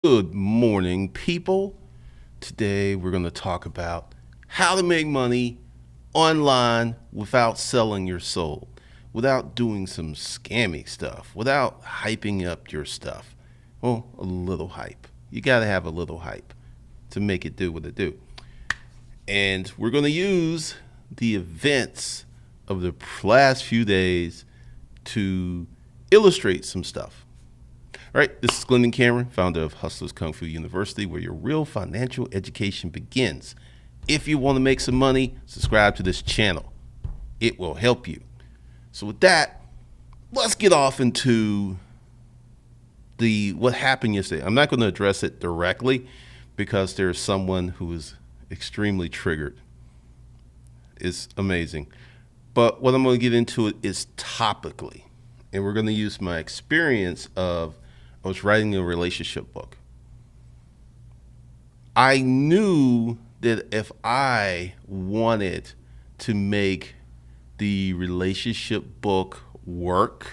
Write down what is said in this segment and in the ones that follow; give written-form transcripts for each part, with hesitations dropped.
Good morning, people. Today we're going to talk about how to make money online without selling your soul, without doing some scammy stuff, without hyping up your stuff. Well, a little hype. You got to have a little hype to make it do what it do. And we're going to use the events of the last few days to illustrate some stuff. All right, this is Glendon Cameron, founder of Hustlers Kung Fu University, where your real financial education begins. If you want to make some money, subscribe to this channel. It will help you. So with that, let's get off into what happened yesterday. I'm not going to address it directly because there's someone who is extremely triggered. It's amazing. But what I'm going to get into it is topically. And we're going to use my experience of I was writing a relationship book. I knew that if I wanted to make the relationship book work,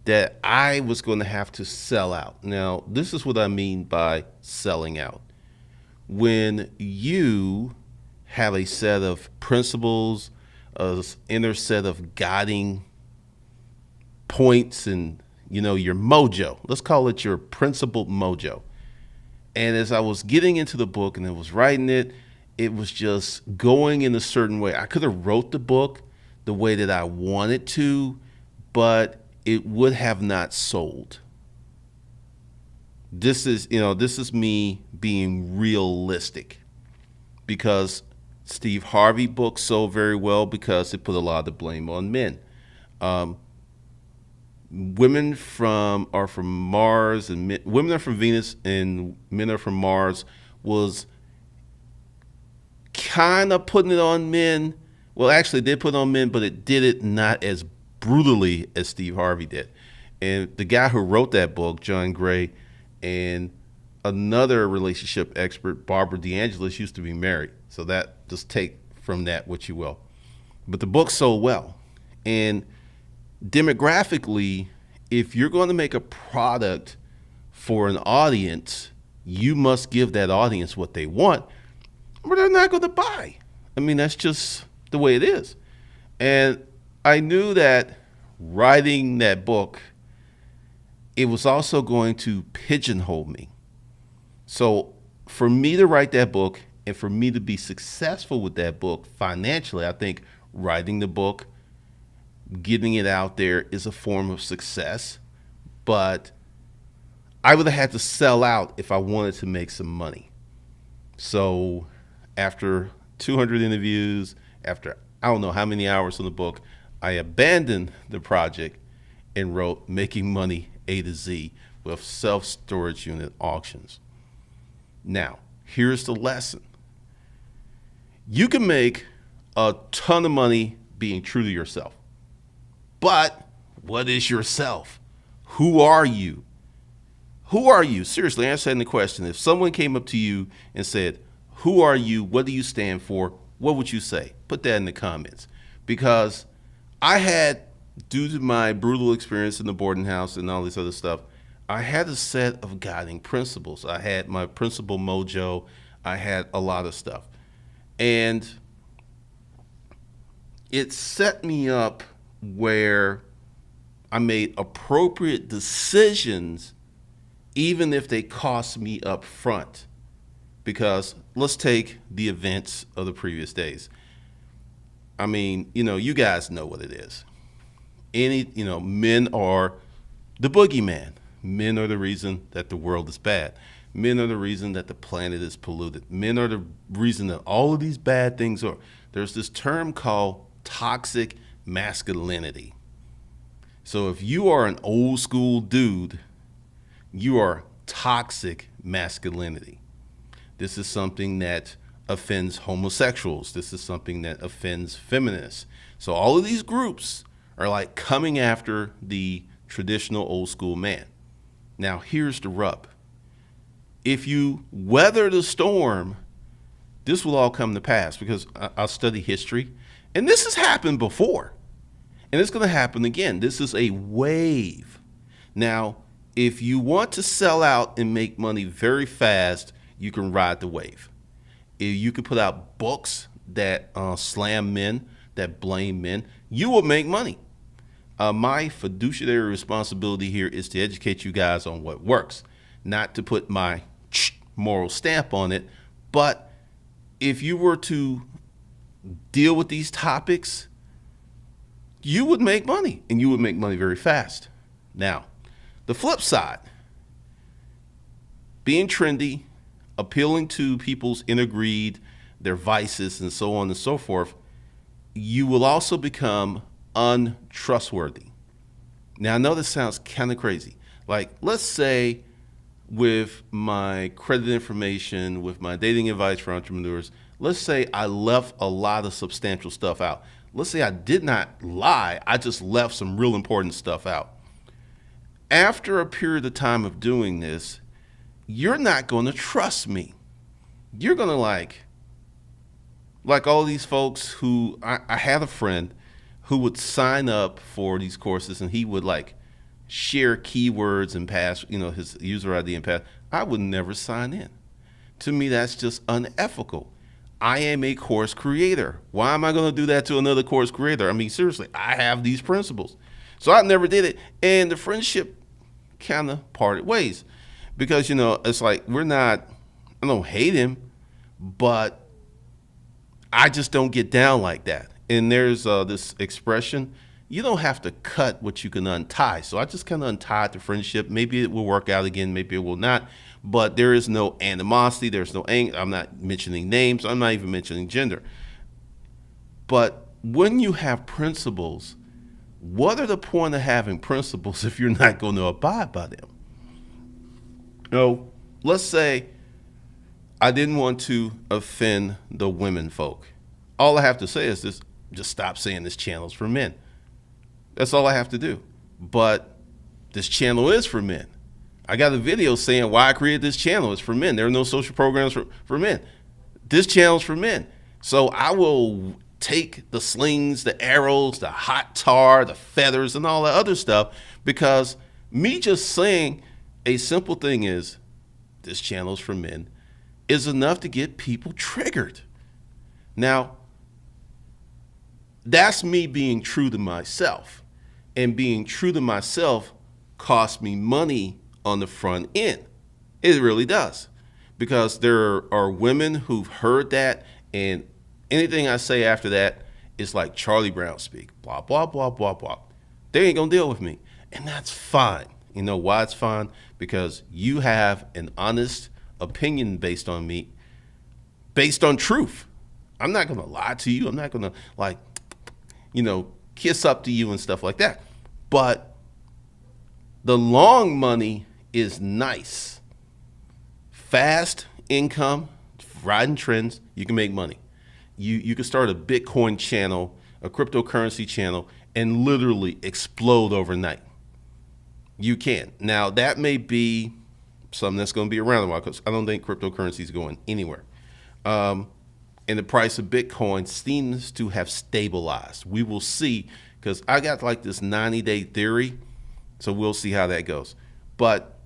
that I was going to have to sell out. Now, this is what I mean by selling out. When you have a set of principles, an inner set of guiding points and your mojo. Let's call it your principled mojo. And as I was getting into the book and I was writing it, it was just going in a certain way. I could have wrote the book the way that I wanted to, but it would have not sold. This is me being realistic, because Steve Harvey book sold very well because it put a lot of the blame on men. Women are from Mars and women are from Venus and men are from Mars was kind of putting it on men. Well, actually, it did put it on men, but it did it not as brutally as Steve Harvey did. And the guy who wrote that book, John Gray, and another relationship expert, Barbara DeAngelis, used to be married. So that just take from that what you will. But the book sold well. And demographically, if you're going to make a product for an audience, you must give that audience what they want, or they're not going to buy. I mean, that's just the way it is. And I knew that writing that book, it was also going to pigeonhole me. So for me to write that book and for me to be successful with that book financially, I think writing the book, getting it out there is a form of success, but I would have had to sell out if I wanted to make some money. So after 200 interviews, after I don't know how many hours on the book, I abandoned the project and wrote Making Money A to Z with self-storage unit auctions. Now, here's the lesson. You can make a ton of money being true to yourself. But what is yourself? Who are you? Who are you? Seriously, answering the question. If someone came up to you and said, who are you? What do you stand for? What would you say? Put that in the comments. Because I had, due to my brutal experience in the boarding house and all this other stuff, I had a set of guiding principles. I had my principle mojo. I had a lot of stuff. And it set me up where I made appropriate decisions, even if they cost me up front. Because let's take the events of the previous days. I mean, you guys know what it is. Men are the boogeyman. Men are the reason that the world is bad. Men are the reason that the planet is polluted. Men are the reason that all of these bad things are. There's this term called toxic masculinity. So if you are an old school dude, you are toxic masculinity. This is something that offends homosexuals. This is something that offends feminists. So all of these groups are like coming after the traditional old school man. Now here's the rub. If you weather the storm, this will all come to pass, because I'll study history. And this has happened before. And it's going to happen again. This is a wave. Now, If you want to sell out and make money very fast, you can ride the wave. If you can put out books that slam men, that blame men, you will make money. My fiduciary responsibility here is to educate you guys on what works, not to put my moral stamp on it. But if you were to deal with these topics, you would make money, and you would make money very fast. Now, the flip side, being trendy, appealing to people's inner greed, their vices, and so on and so forth, you will also become untrustworthy. Now, I know this sounds kind of crazy. Like, let's say with my credit information, with my dating advice for entrepreneurs, let's say I left a lot of substantial stuff out. Let's say I did not lie, I just left some real important stuff out. After a period of time of doing this, you're not going to trust me. You're going to like all these folks who, I had a friend who would sign up for these courses, and he would share keywords and pass, his user ID and pass. I would never sign in. To me, that's just unethical. I am a course creator. Why am I going to do that to another course creator? I mean, seriously, I have these principles. So I never did it. And the friendship kind of parted ways because, it's like I don't hate him, but I just don't get down like that. And there's this expression, you don't have to cut what you can untie. So I just kind of untied the friendship. Maybe it will work out again. Maybe it will not. But there is no animosity. There's no anger. I'm not mentioning names. I'm not even mentioning gender. But when you have principles, what are the point of having principles if you're not going to abide by them? Let's say I didn't want to offend the women folk. All I have to say is this: just stop saying this channel's for men. That's all I have to do. But this channel is for men. I got a video saying why I created this channel. It's for men. There are no social programs for men. This channel's for men. So I will take the slings, the arrows, the hot tar, the feathers, and all that other stuff, because me just saying a simple thing is this channel's for men is enough to get people triggered. Now, that's me being true to myself. And being true to myself costs me money on the front end. It really does. Because there are women who've heard that, and anything I say after that is like Charlie Brown speak. Blah, blah, blah, blah, blah. They ain't gonna deal with me. And that's fine. You know why it's fine? Because you have an honest opinion based on me, based on truth. I'm not gonna lie to you. I'm not gonna kiss up to you and stuff like that. But the long money is nice. Fast income, riding trends, you can make money. You can start a Bitcoin channel, a cryptocurrency channel, and literally explode overnight. You can. Now, that may be something that's going to be around a while, because I don't think cryptocurrency is going anywhere. And the price of Bitcoin seems to have stabilized. We will see, because I got this 90-day theory, so we'll see how that goes. But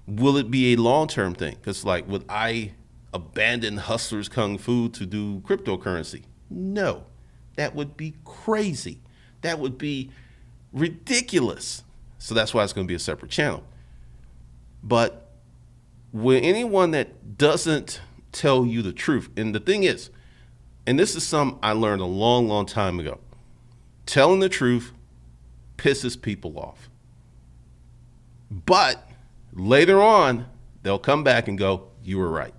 will it be a long-term thing? Because would I abandon hustlers kung fu to do cryptocurrency? No, that would be crazy. That would be ridiculous. So that's why it's going to be a separate channel. But with anyone that doesn't tell you the truth, and the thing is, and this is something I learned a long, long time ago, telling the truth pisses people off. But later on, they'll come back and go, you were right.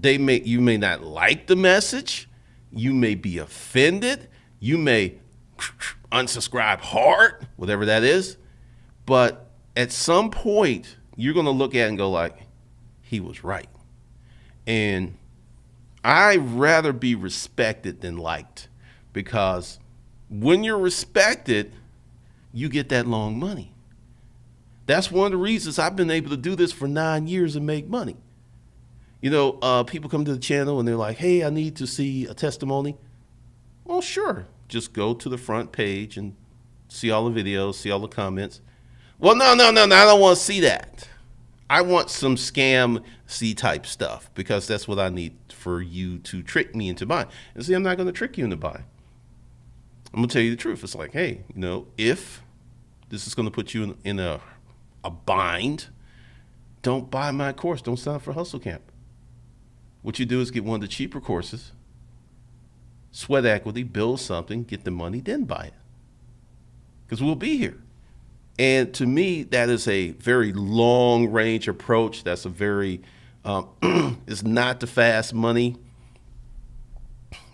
You may not like the message. You may be offended. You may unsubscribe hard, whatever that is. But at some point, you're going to look at it and go he was right. And I'd rather be respected than liked, because when you're respected, you get that long money. That's one of the reasons I've been able to do this for 9 years and make money. People come to the channel and they're like, hey, I need to see a testimony. Well, sure. Just go to the front page and see all the videos, see all the comments. Well, no. I don't want to see that. I want some scam C type stuff because that's what I need for you to trick me into buying. And see, I'm not going to trick you into buying. I'm going to tell you the truth. It's like, hey, if this is going to put you in a bind, don't buy my course. Don't sign up for Hustle Camp. What you do is get one of the cheaper courses, sweat equity, build something, get the money, then buy it. Because we'll be here. And to me, that is a very long range approach. That's a very, it's not the fast money.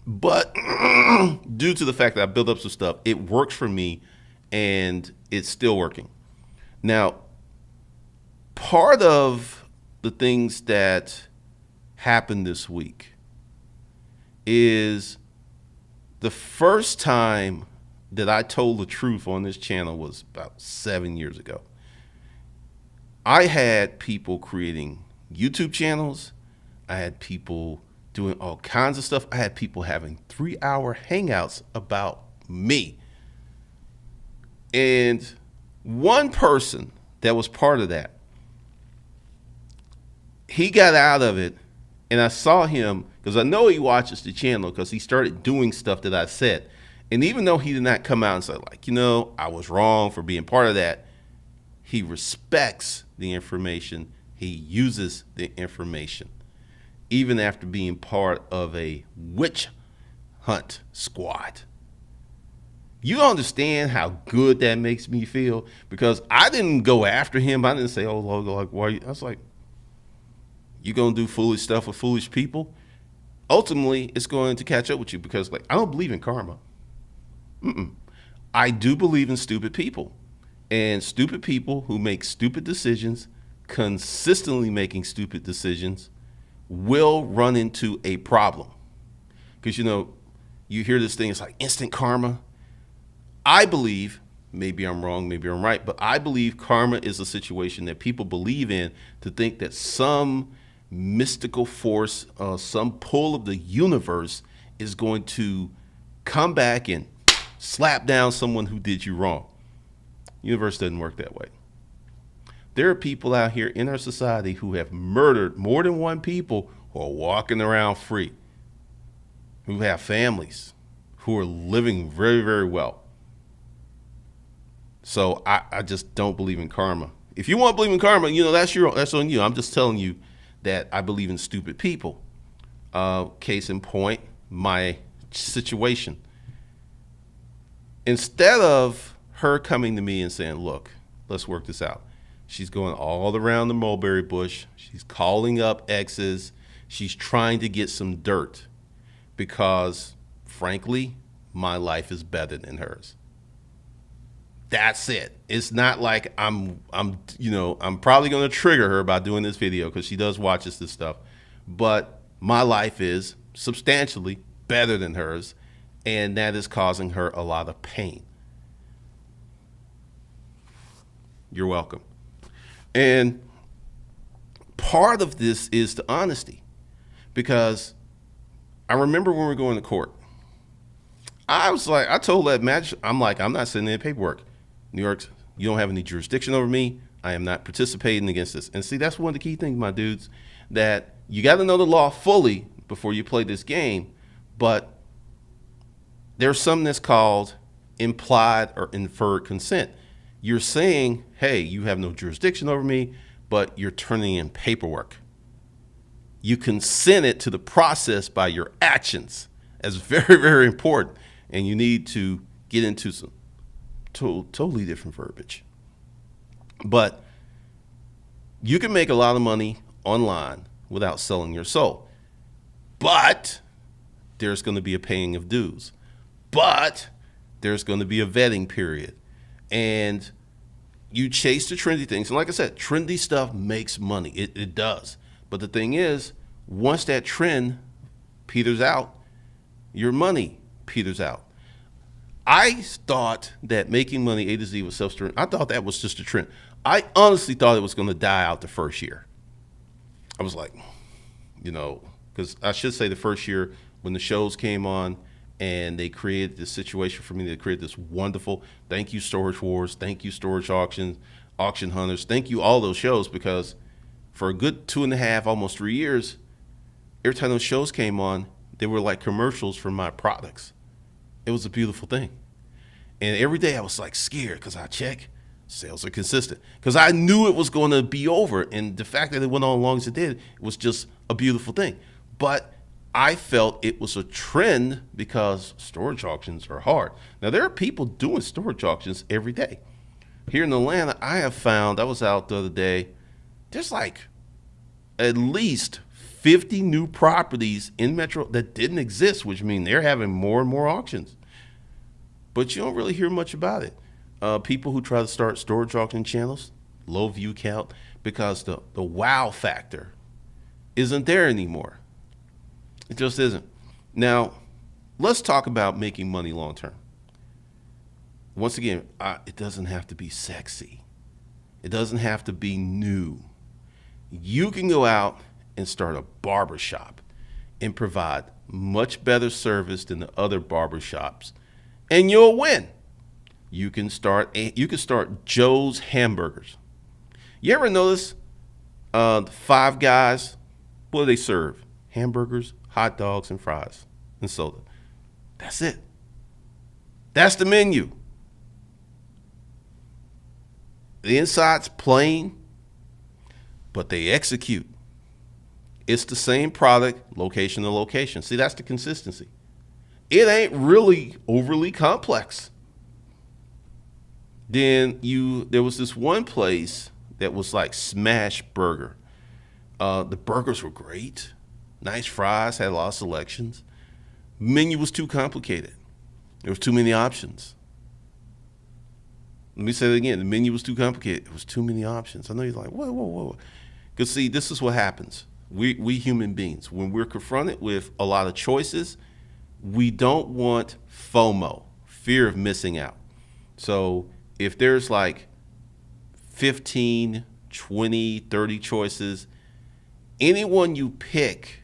But due to the fact that I built up some stuff, it works for me and it's still working. Now, part of the things that happened this week is the first time that I told the truth on this channel was about 7 years ago. I had people creating YouTube channels. I had people doing all kinds of stuff. I had people having 3-hour hangouts about me. And one person that was part of that, he got out of it, and I saw him, because I know he watches the channel, because he started doing stuff that I said. And even though he did not come out and say, like, I was wrong for being part of that, he respects the information. He uses the information, even after being part of a witch hunt squad. You understand how good that makes me feel? Because I didn't go after him. I didn't say, oh, Lord, like, why are you? I was like, you going to do foolish stuff with foolish people? Ultimately, it's going to catch up with you, because, like, I don't believe in karma. I do believe in stupid people, and stupid people who make stupid decisions, consistently making stupid decisions, will run into a problem. Because, you hear this thing, it's like instant karma. I believe, maybe I'm wrong, maybe I'm right, but I believe karma is a situation that people believe in to think that some mystical force, some pull of the universe is going to come back and slap down someone who did you wrong. Universe doesn't work that way. There are people out here in our society who have murdered more than one people who are walking around free, who have families, who are living very, very well. So I just don't believe in karma. If you want to believe in karma, that's on you. I'm just telling you that I believe in stupid people. Case in point, my situation. Instead of her coming to me and saying, look, let's work this out, she's going all around the mulberry bush. She's calling up exes. She's trying to get some dirt because, frankly, my life is better than hers. That's it. It's not like I'm probably going to trigger her by doing this video, because she does watch this stuff. But my life is substantially better than hers, and that is causing her a lot of pain. You're welcome. And part of this is the honesty, because I remember when we were going to court, I was like, I told that magistrate, I'm like, I'm not sending in paperwork. New York, you don't have any jurisdiction over me. I am not participating against this. And see, that's one of the key things, my dudes, that you got to know the law fully before you play this game. But there's something that's called implied or inferred consent. You're saying, hey, you have no jurisdiction over me, but you're turning in paperwork. You consented to the process by your actions. That's very, very important. And you need to get into some totally different verbiage. But you can make a lot of money online without selling your soul. But there's going to be a paying of dues. But there's going to be a vetting period. And you chase the trendy things. And like I said, trendy stuff makes money. It does. But the thing is, once that trend peters out, your money peters out. I thought that making money A to Z was self-serving. I thought that was just a trend. I honestly thought it was going to die out the first year. I was like, because I should say the first year when the shows came on and they created this situation for me, they created this wonderful, thank you Storage Wars, thank you Storage Auctions, Auction Hunters. Thank you, all those shows, because for a good 2.5, almost 3 years, every time those shows came on, they were like commercials for my products. It was a beautiful thing. And every day I was like scared because I check, sales are consistent. Because I knew it was going to be over. And the fact that it went on as long as it did, it was just a beautiful thing. But I felt it was a trend because storage auctions are hard. Now, there are people doing storage auctions every day. Here in Atlanta, I have found, I was out the other day, there's like at least 50 new properties in Metro that didn't exist, which means they're having more and more auctions. But you don't really hear much about it. People who try to start storage auction channels, low view count, because the wow factor isn't there anymore. It just isn't. Now, let's talk about making money long term. Once again, it doesn't have to be sexy. It doesn't have to be new. You can go out and start a barbershop and provide much better service than the other barbershops, and you'll win. You can start Joe's Hamburgers. You ever notice the Five Guys? What do they serve? Hamburgers, hot dogs, and fries, and soda. That's it. That's the menu. The inside's plain, but they execute. It's the same product, location to location. See, that's the consistency. It ain't really overly complex. Then there was this one place that was like Smash Burger. The burgers were great. Nice fries, had a lot of selections. Menu was too complicated. There was too many options. Let me say it again. The menu was too complicated. It was too many options. I know you're like, whoa. Because see, this is what happens. We human beings, when we're confronted with a lot of choices, we don't want FOMO, fear of missing out. So if there's like 15, 20, 30 choices, anyone you pick,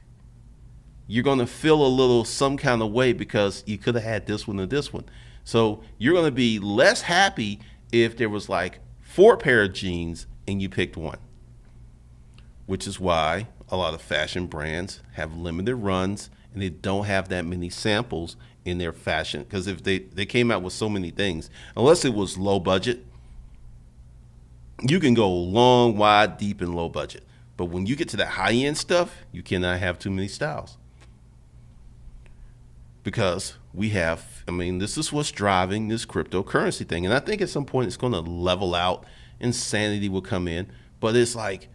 you're going to feel a little some kind of way because you could have had this one or this one. So you're going to be less happy if there was like 4 pair of jeans and you picked one, which is why a lot of fashion brands have limited runs and they don't have that many samples in their fashion. Because if they came out with so many things, unless it was low budget, you can go long, wide, deep, and low budget. But when you get to that high-end stuff, you cannot have too many styles. Because this is what's driving this cryptocurrency thing. And I think at some point it's going to level out, insanity will come in. But it's like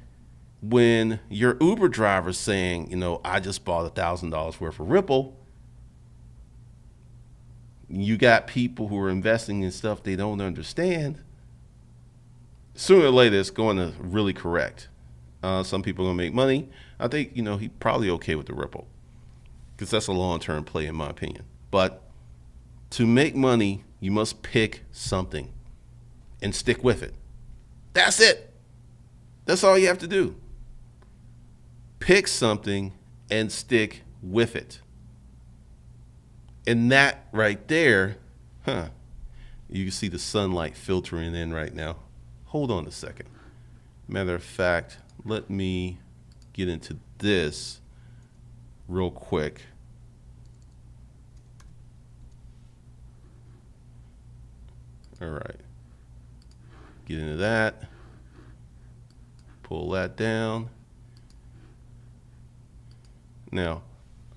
when your Uber driver's saying, I just bought $1,000 worth of Ripple, you got people who are investing in stuff they don't understand. Sooner or later, it's going to really correct. Some people are going to make money. I think, he's probably okay with the Ripple because that's a long-term play in my opinion. But to make money, you must pick something and stick with it. That's it. That's all you have to do. Pick something and stick with it. And that right there, you can see the sunlight filtering in right now. Hold on a second. Matter of fact, let me get into this real quick. All right. Get into that. Pull that down. Now,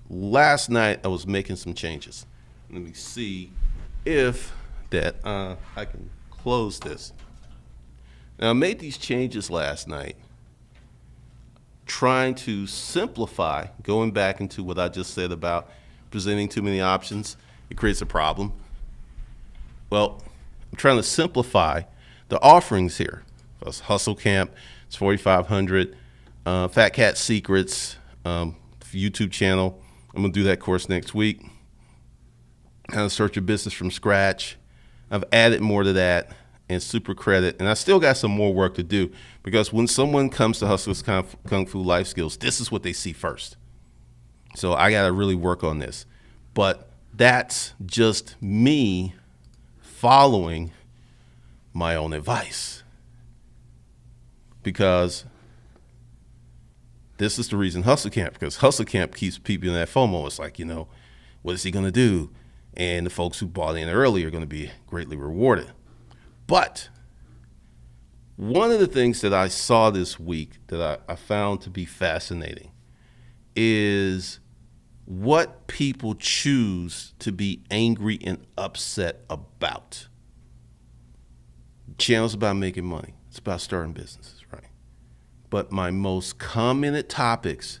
last night I was making some changes. Let me see if that I can close this. Now, I made these changes last night, trying to simplify, going back into what I just said about presenting too many options. It creates a problem. Well, I'm trying to simplify the offerings here. That's Hustle Camp, it's $4,500. Fat Cat Secrets, YouTube channel. I'm gonna do that course next week. How to start your business from scratch. I've added more to that, and super credit. And I still got some more work to do because when someone comes to Hustler's Kung Fu Life Skills, this is what they see first. So I got to really work on this. But that's just me following my own advice. because this is the reason Hustle Camp, because Hustle Camp keeps people in that FOMO. It's like, what is he going to do? And the folks who bought in early are going to be greatly rewarded. But one of the things that I saw this week that I found to be fascinating is what people choose to be angry and upset about. Channel's about making money. It's about starting businesses, right? But my most commented topics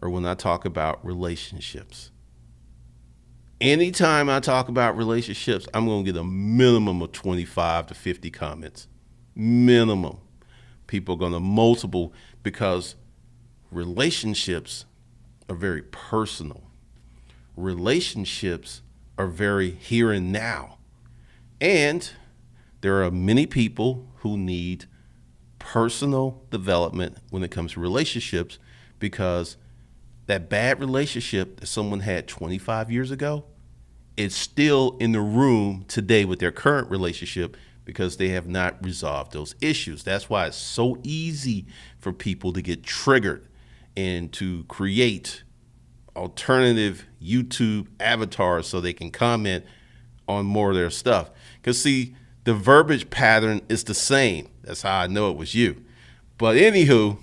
are when I talk about relationships. Anytime I talk about relationships, I'm going to get a minimum of 25 to 50 comments. Minimum. People are going to multiple, because relationships are very personal. Relationships are very here and now. And there are many people who need personal development when it comes to relationships, because that bad relationship that someone had 25 years ago is still in the room today with their current relationship, because they have not resolved those issues. That's why it's so easy for people to get triggered and to create alternative YouTube avatars so they can comment on more of their stuff. Because see, the verbiage pattern is the same. That's how I know it was you. But anywho,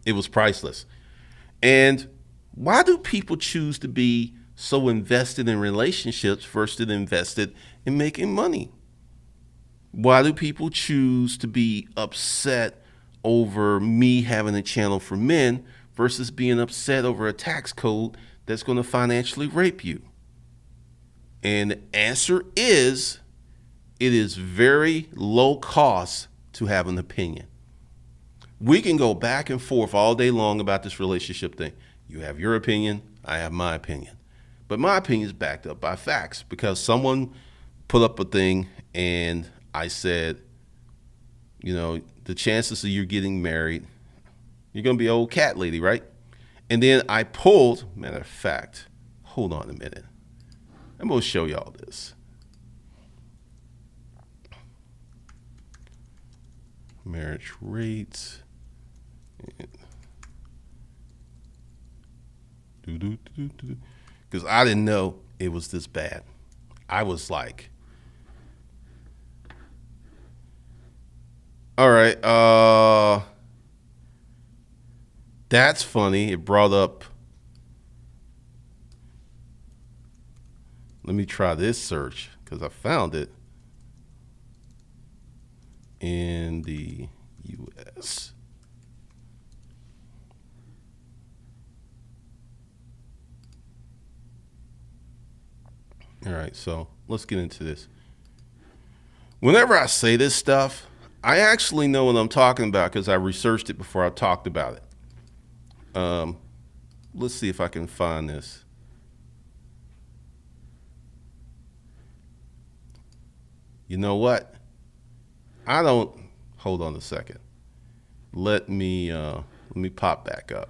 it was priceless. And why do people choose to be so invested in relationships versus invested in making money? Why do people choose to be upset over me having a channel for men versus being upset over a tax code that's going to financially rape you? And the answer is, it is very low cost to have an opinion. We can go back and forth all day long about this relationship thing. You have your opinion, I have my opinion. But my opinion is backed up by facts, because someone put up a thing and I said, the chances of you getting married, you're going to be an old cat lady, right? And then I pulled, matter of fact, hold on a minute. I'm going to show y'all this. Marriage rates. Because I didn't know it was this bad. I was like, all right, that's funny. It brought up, let me try this search, because I found it in the US. All right, so let's get into this. Whenever I say this stuff, I actually know what I'm talking about because I researched it before I talked about it. Let's see if I can find this. You know what? Hold on a second. Let me pop back up.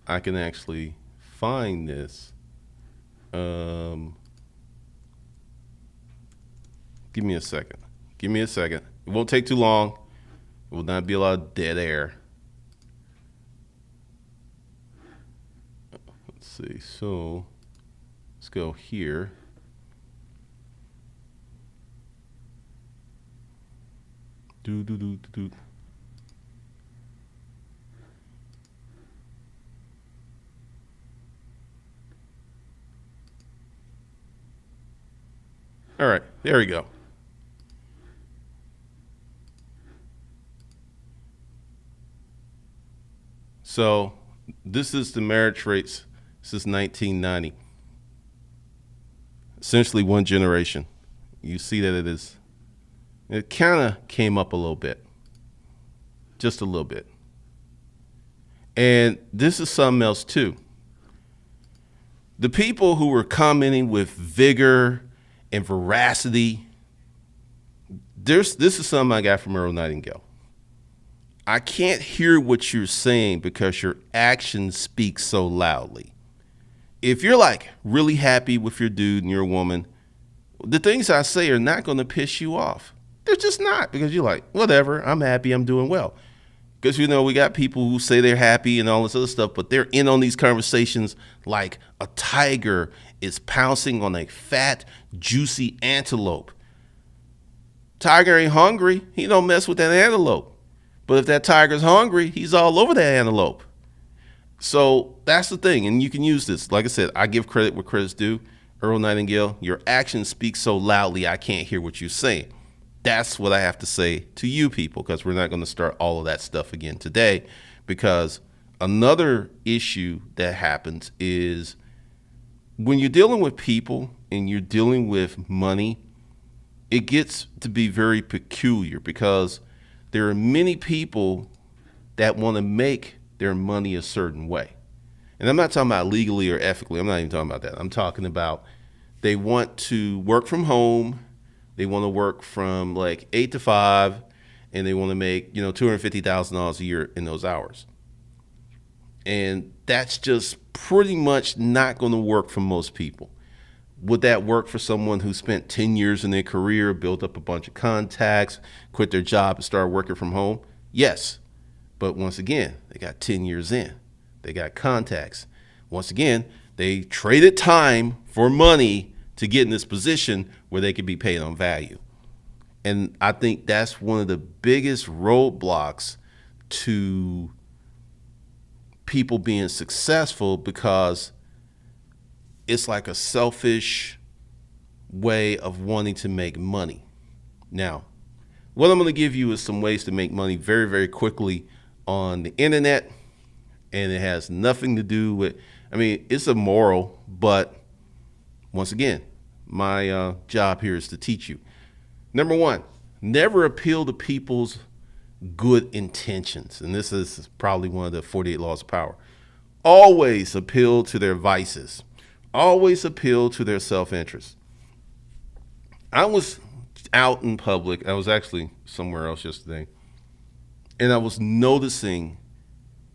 I can actually find this. Give me a second. It won't take too long. It will not be a lot of dead air. Let's see. So let's go here. Do. All right, there we go. So this is the marriage rates since 1990. Essentially one generation. You see that it kind of came up a little bit. Just a little bit. And this is something else too. The people who were commenting with vigor and veracity, this is something I got from Earl Nightingale. I can't hear what you're saying because your actions speak so loudly. If you're like really happy with your dude and you're a woman, the things I say are not going to piss you off. They're just not, because you're like, whatever, I'm happy, I'm doing well. Because, we got people who say they're happy and all this other stuff, but they're in on these conversations like a tiger is pouncing on a fat, juicy antelope. Tiger ain't hungry. He don't mess with that antelope. But if that tiger's hungry, he's all over that antelope. So that's the thing. And you can use this. Like I said, I give credit where credit's due. Earl Nightingale, your actions speak so loudly, I can't hear what you're saying. That's what I have to say to you people, because we're not going to start all of that stuff again today. Because another issue that happens is when you're dealing with people and you're dealing with money, it gets to be very peculiar, because there are many people that want to make their money a certain way. And I'm not talking about legally or ethically. I'm not even talking about that. I'm talking about they want to work from home. They want to work from like 8 to 5, and they want to make, $250,000 a year in those hours. And that's just pretty much not going to work for most people. Would that work for someone who spent 10 years in their career, built up a bunch of contacts, quit their job and started working from home? Yes. But once again, they got 10 years in. They got contacts. Once again, they traded time for money to get in this position where they could be paid on value. And I think that's one of the biggest roadblocks to people being successful, because it's like a selfish way of wanting to make money. Now, what I'm going to give you is some ways to make money very, very quickly on the internet. And it has nothing to do with, it's immoral, but once again, my job here is to teach you. Number one, never appeal to people's good intentions. And this is probably one of the 48 laws of power. Always appeal to their vices. Always appeal to their self-interest. I was out in public. I was actually somewhere else yesterday. And I was noticing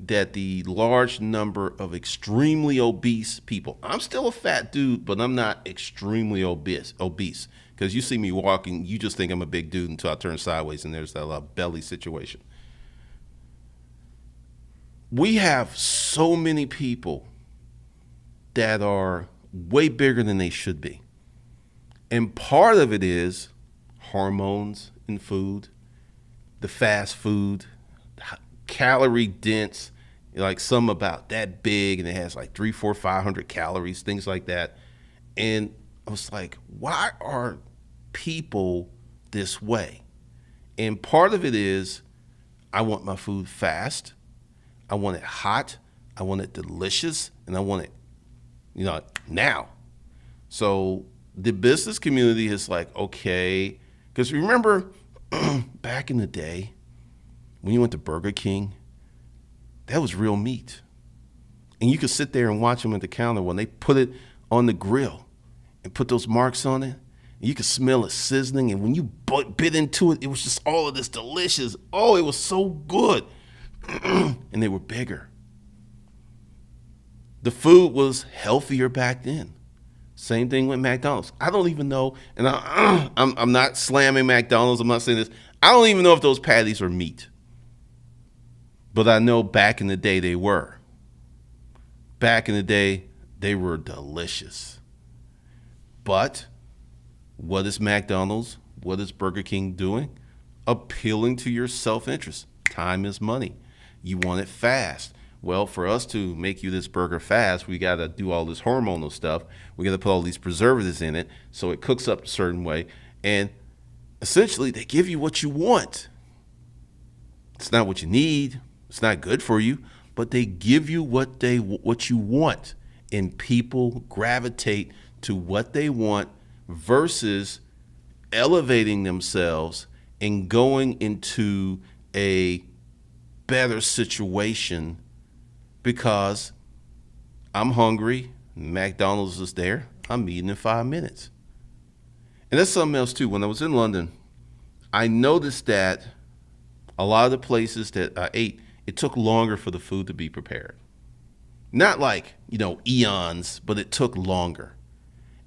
that the large number of extremely obese people, I'm still a fat dude, but I'm not extremely obese. Because you see me walking, you just think I'm a big dude until I turn sideways and there's that belly situation. We have so many people that are way bigger than they should be. And part of it is hormones in food, the fast food, calorie dense, like some about that big, and it has like 300, 400, 500 calories, things like that. And I was like, why are people this way? And part of it is I want my food fast. I want it hot. I want it delicious. And I want it, now. So the business community is like, okay, because remember back in the day when you went to Burger King, that was real meat. And you could sit there and watch them at the counter when they put it on the grill and put those marks on it. And you could smell it sizzling. And when you bit into it, it was just all of this delicious. Oh, it was so good. And they were bigger. The food was healthier back then. Same thing with McDonald's. I don't even know, and I'm not slamming McDonald's. I'm not saying this. I don't even know if those patties are meat. But I know back in the day they were. Back in the day, they were delicious. But what is McDonald's? What is Burger King doing? Appealing to your self-interest. Time is money. You want it fast. Well, for us to make you this burger fast, we got to do all this hormonal stuff. We got to put all these preservatives in it so it cooks up a certain way. And essentially, they give you what you want. It's not what you need. It's not good for you, but they give you what you want. And people gravitate to what they want versus elevating themselves and going into a better situation. Because I'm hungry, McDonald's is there, I'm eating in 5 minutes. And that's something else too. When I was in London, I noticed that a lot of the places that I ate, it took longer for the food to be prepared. Not like, eons, but it took longer.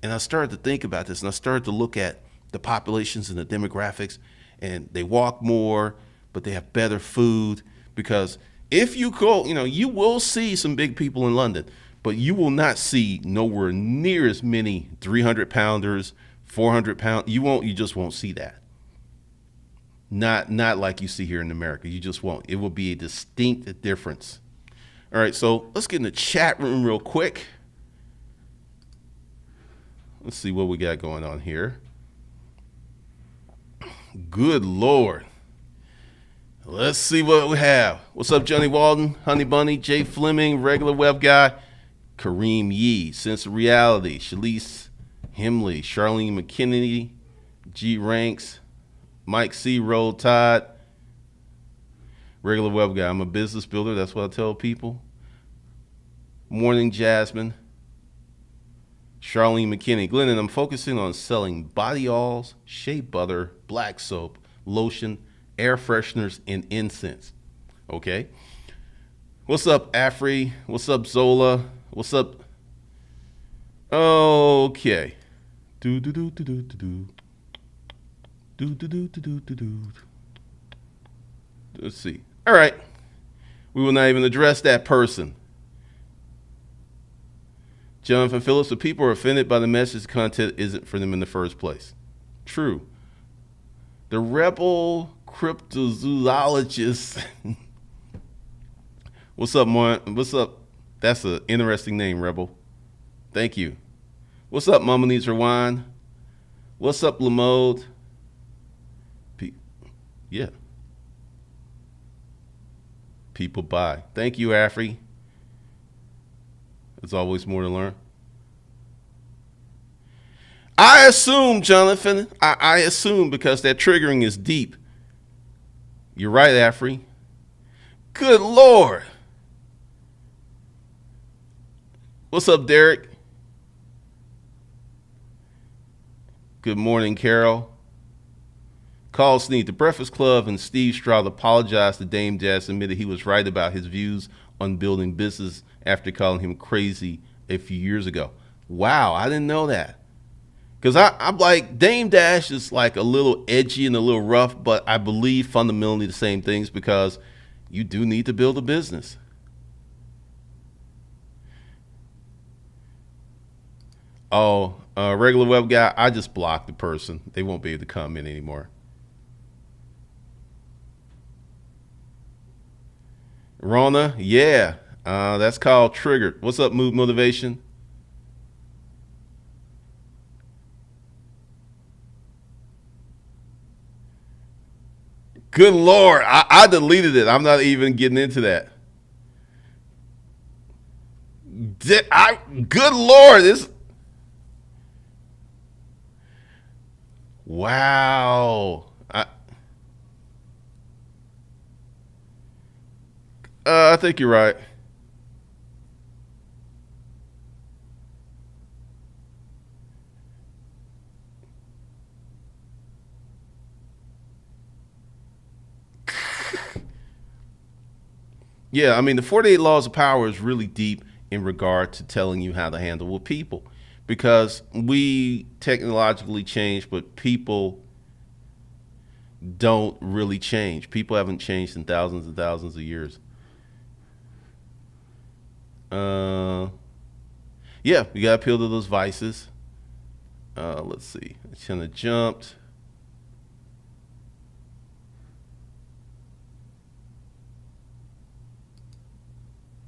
And I started to think about this, and I started to look at the populations and the demographics, and they walk more, but they have better food. Because if you go, you will see some big people in London, but you will not see nowhere near as many 300 pounders, 400 pound. You just won't see that. Not like you see here in America. You just won't. It will be a distinct difference. All right, so let's get in the chat room real quick. Let's see what we got going on here. Good Lord. Let's see what we have. What's up, Johnny Walden, Honey Bunny, Jay Fleming, Regular Web Guy, Kareem Yee, Sense of Reality, Shalise Himley, Charlene McKinney, G Ranks, Mike C. Roll Tide, Regular Web Guy. I'm a business builder. That's what I tell people. Morning Jasmine, Charlene McKinney. Glennon, I'm focusing on selling body oils, shea butter, black soap, lotion, air fresheners, and incense. Okay. What's up, Afri? What's up, Zola? What's up? Okay. Do do do do do do do do do do do do do. Let's see. All right. We will not even address that person. Jonathan Phillips, the people are offended by the message content isn't for them in the first place. True. The rebel cryptozoologist. What's up, Martin? What's up? That's an interesting name, Rebel. Thank you. What's up, Mama Needs Her Wine? What's up, Lamode? Yeah. People buy. Thank you, Afri. There's always more to learn. I assume, Jonathan, I assume because that triggering is deep. You're right, Afri. Good Lord. What's up, Derek? Good morning, Carol. Carl Snead, the Breakfast Club and Steve Stroud apologized to Dame Dash, admitted he was right about his views on building business after calling him crazy a few years ago. Wow, I didn't know that. Because I'm like, Dame Dash is like a little edgy and a little rough, but I believe fundamentally the same things because you do need to build a business. Oh, regular web guy, I just blocked the person. They won't be able to comment anymore. Rona, yeah, that's called triggered. What's up, Mood Motivation? Good Lord, I deleted it. I'm not even getting into that. Good Lord, this. Wow. I think you're right. Yeah, I mean, the 48 Laws of Power is really deep in regard to telling you how to handle with people because we technologically change, but people don't really change. People haven't changed in thousands and thousands of years. Yeah, you got to appeal to those vices. Let's see. I kind of jumped.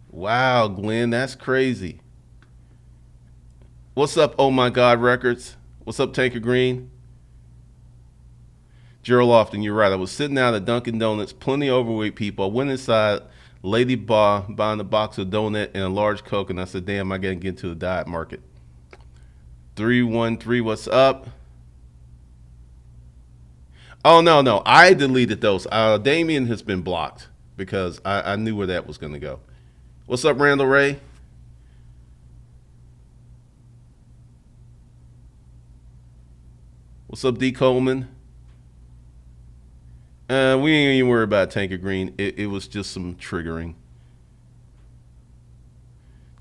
Wow, Glenn, that's crazy. What's up, Oh My God Records? What's up, Tanker Green? Gerald Lofton, you're right. I was sitting out at Dunkin' Donuts, plenty of overweight people. I went inside, lady bar, buying a box of donut and a large Coke, and I said, damn, I got to get into the diet market. 313, what's up? Oh, no. I deleted those. Damien has been blocked because I knew where that was going to go. What's up, Randall Ray? What's up, D. Coleman? We ain't even worry about Tanker Green. It was just some triggering.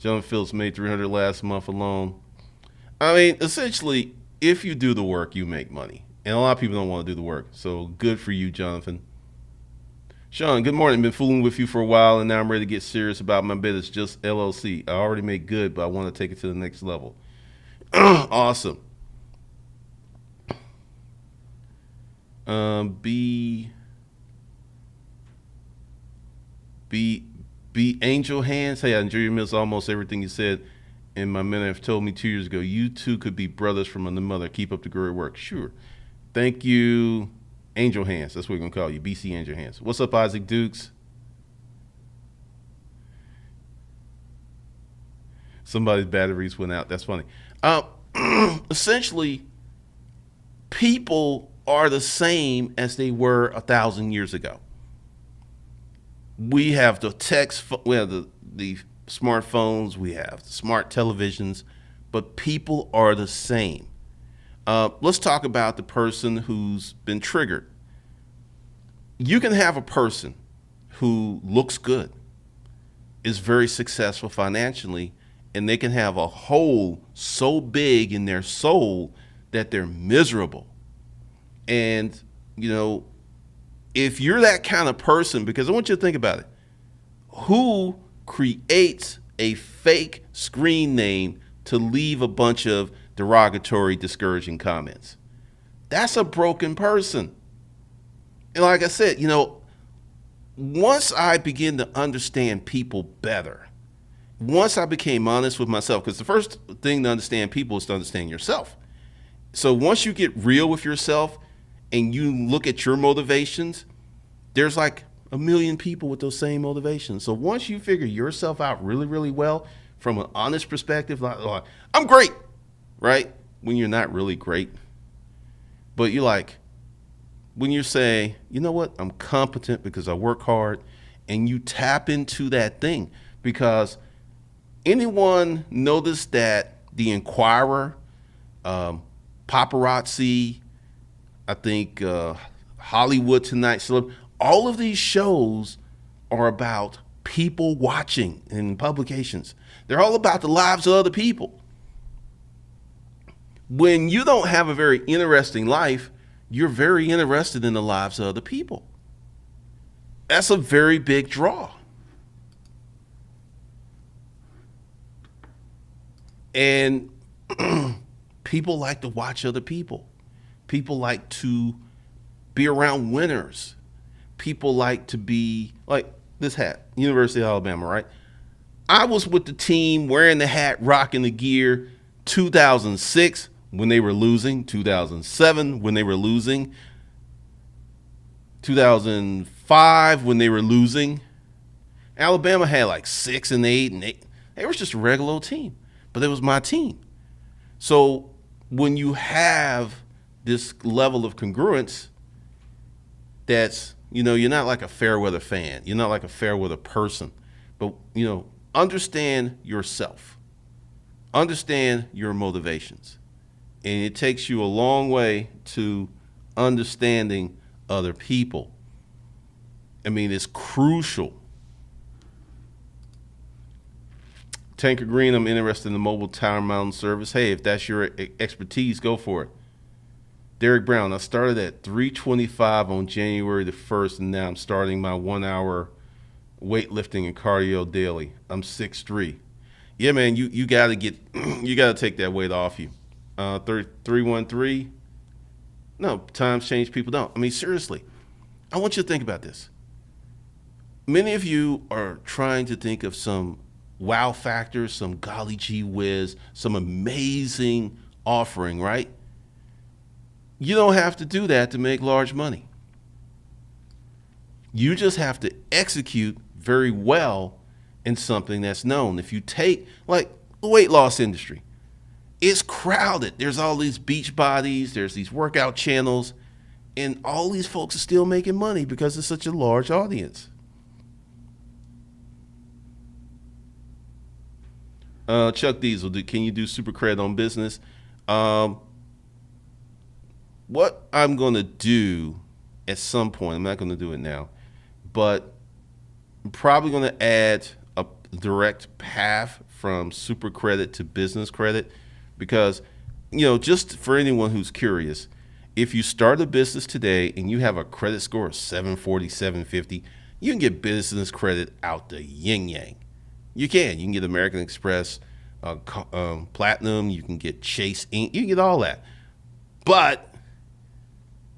John Phillips made 300 last month alone. I mean, essentially, if you do the work, you make money. And a lot of people don't want to do the work. So good for you, Jonathan. Sean, good morning. Been fooling with you for a while, and now I'm ready to get serious about my bid. It's just LLC. I already made good, but I want to take it to the next level. Awesome. B Angel Hands. Hey, I enjoy your miss almost everything you said. And my men have told me 2 years ago, you two could be brothers from another mother. Keep up the great work. Sure. Thank you, Angel Hands. That's what we're going to call you, BC Angel Hands. What's up, Isaac Dukes? Somebody's batteries went out. That's funny. Essentially, people are the same as they were 1,000 years ago. We have the we have the smartphones, we have smart televisions, but people are the same. Let's talk about the person who's been triggered. You can have a person who looks good, is very successful financially, and they can have a hole so big in their soul that they're miserable. And, you know, if you're that kind of person, because I want you to think about it, who creates a fake screen name to leave a bunch of derogatory, discouraging comments? That's a broken person. And like I said, you know, once I begin to understand people better, once I became honest with myself, because the first thing to understand people is to understand yourself. So once you get real with yourself and you look at your motivations, there's like a million people with those same motivations. So once you figure yourself out really, really well from an honest perspective, like, oh, I'm great, right? When you're not really great. But you're like, when you say, you know what, I'm competent because I work hard, and you tap into that thing. Because anyone noticed that the Inquirer, Paparazzi, I think Hollywood Tonight, all of these shows are about people watching in publications. They're all about the lives of other people. When you don't have a very interesting life, you're very interested in the lives of other people. That's a very big draw. And people like to watch other people. People like to be around winners. People like to be like this hat, University of Alabama, right? I was with the team wearing the hat, rocking the gear, 2006 when they were losing, 2007 when they were losing, 2005 when they were losing. Alabama had like 6 and 8 and 8. They were just a regular old team, but it was my team. So when you have this level of congruence, that's, you know, you're not like a fair weather fan. You're not like a fair weather person. But, you know, understand yourself. Understand your motivations. And it takes you a long way to understanding other people. I mean, it's crucial. Tanker Green, I'm interested in the mobile tower mountain service. Hey, if that's your expertise, go for it. Derek Brown, I started at 325 on January the 1st, and now I'm starting my 1 hour weightlifting and cardio daily. I'm 6'3". Yeah, man, you gotta take that weight off you. 313. No, times change, people don't. I mean, seriously, I want you to think about this. Many of you are trying to think of some wow factor, some golly gee whiz, some amazing offering, right? You don't have to do that to make large money. You just have to execute very well in something that's known. If you take, like, the weight loss industry, it's crowded. There's all these beach bodies, there's these workout channels, and all these folks are still making money because it's such a large audience. Chuck Diesel, can you do super credit on business? What I'm going to do at some point, I'm not going to do it now, but I'm probably going to add a direct path from super credit to business credit because, just for anyone who's curious, if you start a business today and you have a credit score of 740, 750, you can get business credit out the yin yang. You can get American Express, Platinum, you can get Chase Inc., you can get all that. But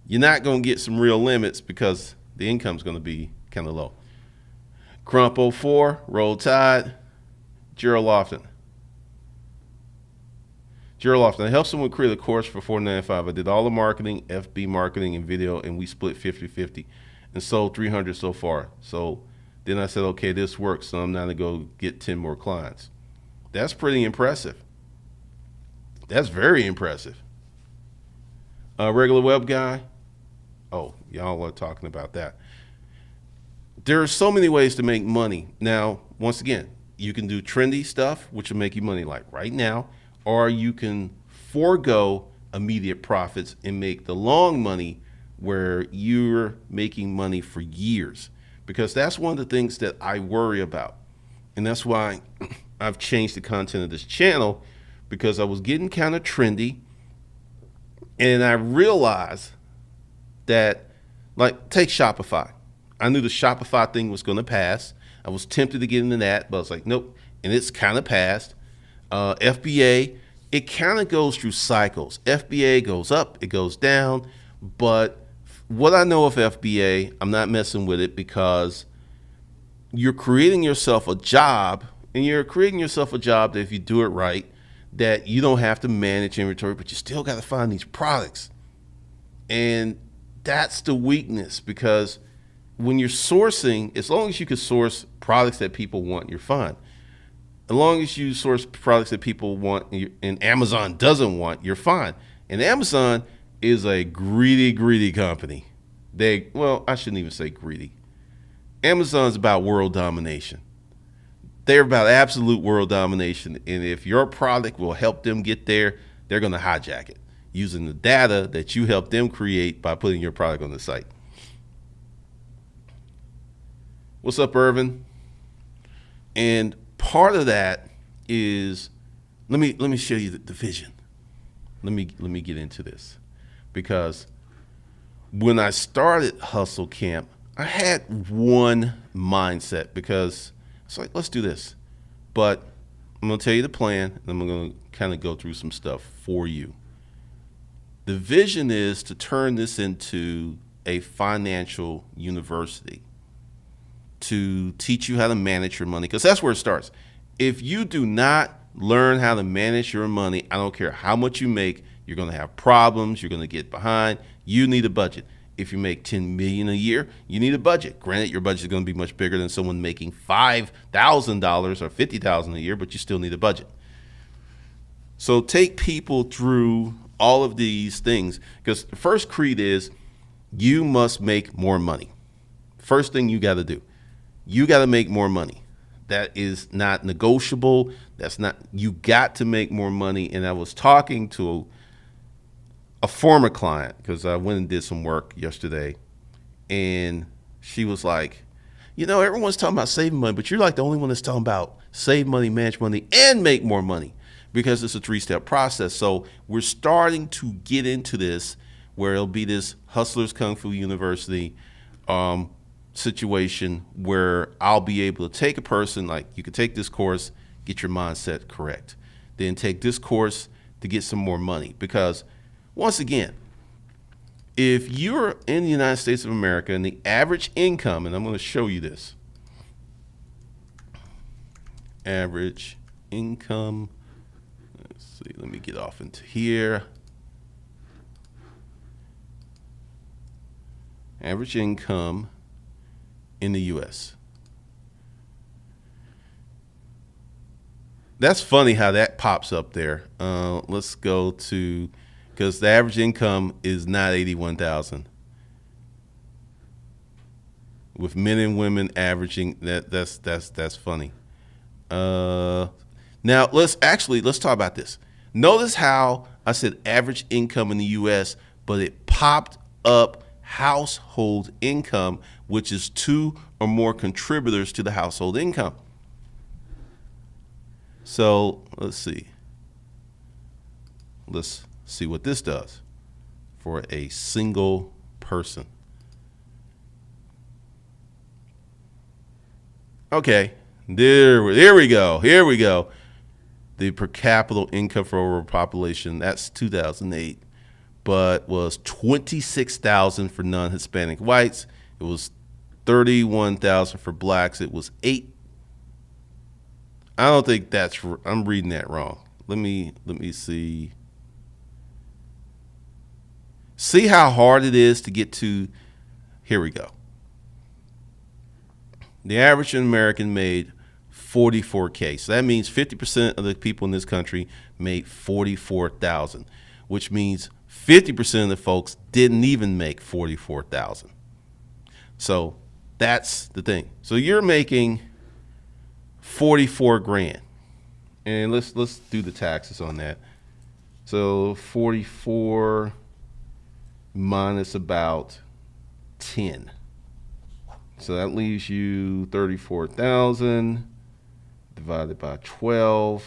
you're not going to get some real limits because the income's going to be kind of low. Crump 04, Roll Tide, Gerald Lofton. I helped someone create a course for $4.95. I did all the marketing, FB marketing, and video, and we split 50-50 and sold 300 so far. So then I said, okay, this works, so I'm now going to go get 10 more clients. That's pretty impressive. That's very impressive. Regular web guy. Oh, y'all are talking about that. There are so many ways to make money. Now, once again, you can do trendy stuff, which will make you money like right now, or you can forego immediate profits and make the long money where you're making money for years. Because that's one of the things that I worry about. And that's why I've changed the content of this channel, because I was getting kind of trendy. And I realized that, like, take Shopify. I knew the Shopify thing was going to pass. I was tempted to get into that, but I was like, nope. And it's kind of passed. FBA, it kind of goes through cycles. FBA goes up, it goes down. But what I know of FBA, I'm not messing with it because you're creating yourself a job, and you're creating yourself a job that if you do it right, that you don't have to manage inventory, but you still got to find these products. And that's the weakness, because when you're sourcing, as long as you can source products that people want, you're fine. As long as you source products that people want and Amazon doesn't want, you're fine. And Amazon is a greedy company. I shouldn't even say greedy. Amazon's about world domination. They're about absolute world domination. And if your product will help them get there, they're going to hijack it using the data that you helped them create by putting your product on the site. What's up, Irvin? And part of that is, let me show you the vision. Let me get into this, because when I started Hustle Camp, I had one mindset, because it's like, let's do this. But I'm going to tell you the plan, and I'm going to kind of go through some stuff for you. The vision is to turn this into a financial university, to teach you how to manage your money, because that's where it starts. If you do not learn how to manage your money, I don't care how much you make, you're going to have problems, you're going to get behind. You need a budget. If you make $10 million a year, you need a budget. Granted, your budget is going to be much bigger than someone making $5,000 or $50,000 a year, but you still need a budget. So take people through all of these things, because the first creed is you must make more money. First thing you got to do, you got to make more money. That is not negotiable. You got to make more money. And I was talking to a former client, because I went and did some work yesterday, and she was like, everyone's talking about saving money, but you're like the only one that's talking about save money, manage money, and make more money, because it's a 3-step process. So we're starting to get into this, where it'll be this Hustlers Kung Fu University situation, where I'll be able to take a person, like, you could take this course, get your mindset correct, then take this course to get some more money. Because once again, if you're in the United States of America and the average income, and I'm going to show you this, average income, let's see, let me get off into here. Average income in the U.S. That's funny how that pops up there. Let's go to, because the average income is not 81,000. With men and women averaging that's funny. Now let's talk about this. Notice how I said average income in the U.S., but it popped up household income, which is 2 or more contributors to the household income. So let's see. Let's see what this does for a single person. Okay, there we go. Here we go. The per capita income for overpopulation, that's 2008, but was 26,000 for non-Hispanic whites. It was 31,000 for blacks. It was 8. I don't think that's. I'm reading that wrong. Let me see. See how hard it is to get to. Here we go. The average American made 44K. So that means 50% of the people in this country made 44,000, which means 50% of the folks didn't even make 44,000. So that's the thing. So you're making 44 grand. And let's do the taxes on that. So 44 minus about 10. So that leaves you 34,000 divided by 12.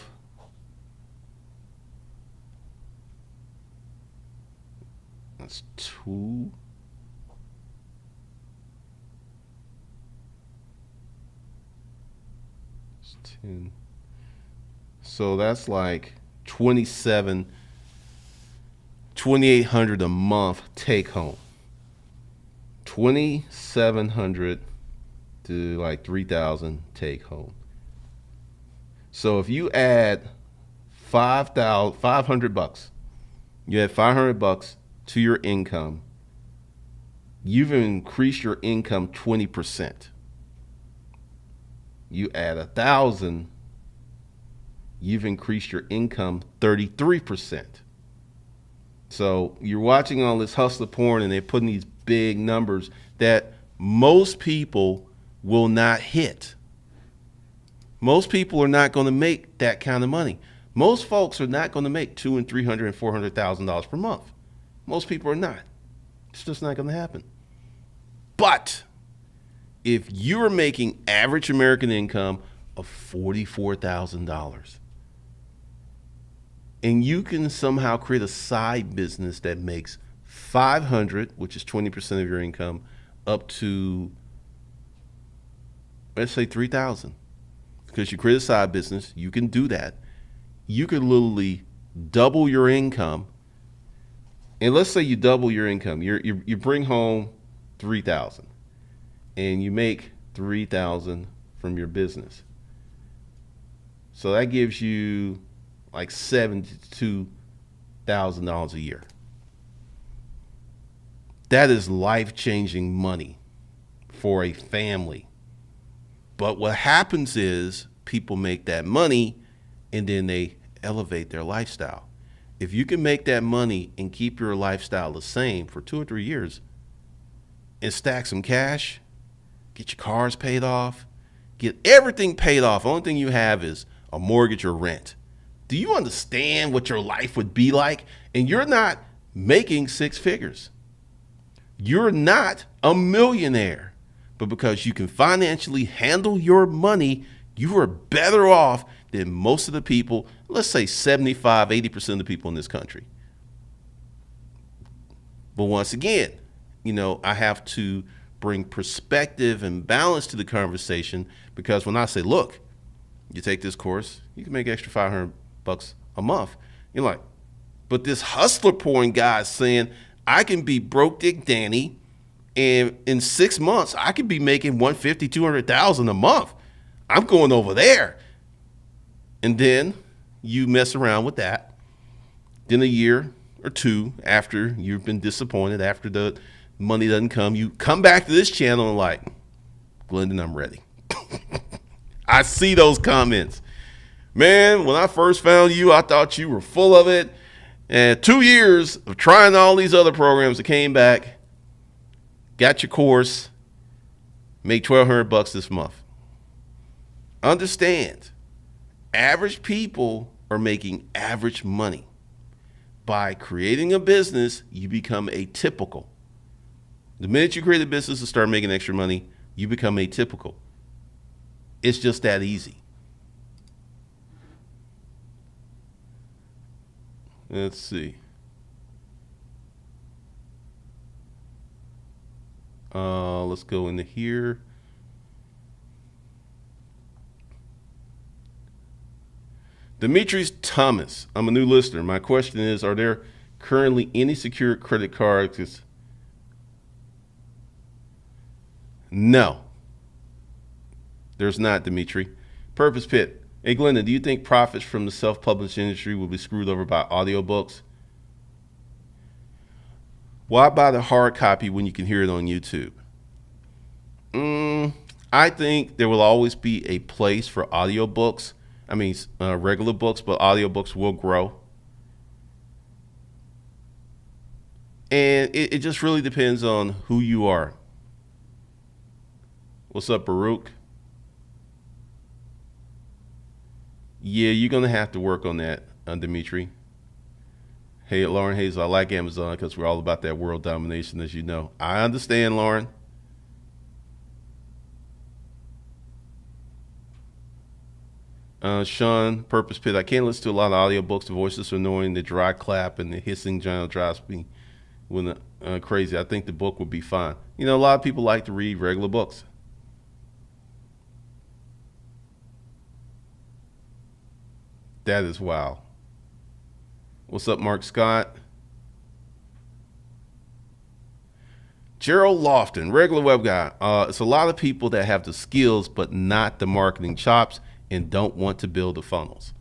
That's 2. It's 10. So that's like 2,800 a month take home. 2,700 to like 3,000 take home. So if you add $500, you add $500 to your income, you've increased your income 20%. You add 1,000, you've increased your income 33%. So you're watching all this hustler porn and they're putting these big numbers that most people will not hit. Most people are not going to make that kind of money. Most folks are not going to make $200,000 and $300,000 and $400,000 per month. Most people are not. It's just not going to happen. But if you're making average American income of $44,000 and you can somehow create a side business that makes $500,000, which is 20% of your income, up to, let's say, $3,000, because you create a side business, you can do that. You could literally double your income. And let's say you double your income. You bring home $3,000, and you make $3,000 from your business. So that gives you like $72,000 a year. That is life-changing money for a family. But what happens is people make that money and then they elevate their lifestyle. If you can make that money and keep your lifestyle the same for 2 or 3 years and stack some cash, get your cars paid off, get everything paid off. The only thing you have is a mortgage or rent. Do you understand what your life would be like? And you're not making 6 figures. You're not a millionaire. But because you can financially handle your money, you are better off than most of the people, let's say 75, 80% of the people in this country. But once again, I have to bring perspective and balance to the conversation, because when I say, look, you take this course, you can make extra $500 a month. You're like, but this hustler porn guy is saying I can be broke Dick Danny, and in 6 months I could be making $150,000, $200,000 a month. I'm going over there. And then you mess around with that. Then a year or 2 after you've been disappointed, after the money doesn't come, you come back to this channel and like, Glendon, I'm ready. I see those comments. Man, when I first found you, I thought you were full of it. And 2 years of trying all these other programs, I came back, got your course, made $1,200 this month. Understand, average people are making average money. By creating a business, you become atypical. The minute you create a business and start making extra money, you become atypical. It's just that easy. Let's see. Let's go into here. Demetrius Thomas, I'm a new listener. My question is, are there currently any secured credit cards? No, there's not, Dimitri. Purpose Pit. Hey, Glenda, do you think profits from the self-published industry will be screwed over by audiobooks? Why buy the hard copy when you can hear it on YouTube? I think there will always be a place for audiobooks. I mean, regular books, but audiobooks will grow. And it just really depends on who you are. What's up, Baruch? Yeah, you're going to have to work on that, Dimitri. Hey, Lauren Hazel, I like Amazon because we're all about that world domination, as you know. I understand, Lauren. Sean, Purpose Pit, I can't listen to a lot of audiobooks. The voices are annoying. The dry clap and the hissing drives me crazy. I think the book would be fine. You know, a lot of people like to read regular books. That is wild. What's up, Mark Scott? Gerald Lofton, regular web guy. It's a lot of people that have the skills but not the marketing chops and don't want to build the funnels.